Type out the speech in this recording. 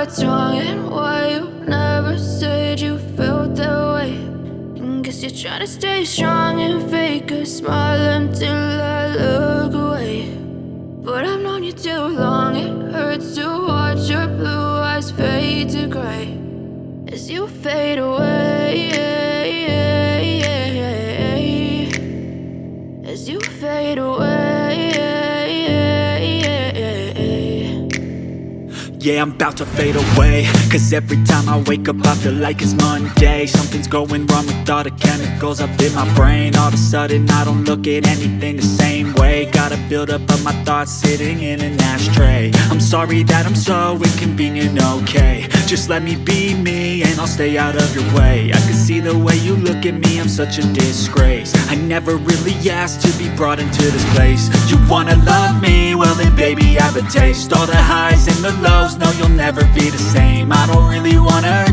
what's wrong and why you never said you felt that way. And guess you're trying to stay strong and fake a smile until I look away. But I've known you too long, it hurts to watch your blue eyes fade to gray as you fade away, as you fade away. Yeah, I'm about to fade away, cause every time I wake up I feel like it's Monday. Something's going wrong with all the chemicals up in my brain. All of a sudden I don't look at anything the same way. Got a buildup of my thoughts sitting in an ashtray. I'm sorry that I'm so inconvenient, okay. Just let me be me and I'll stay out of your way. I can see the way you look at me, I'm such a disgrace. I never really asked to be brought into this place. You wanna love me? Well then baby, have a taste. All the highs and the lows, no, you'll never be the same. I don't really wanna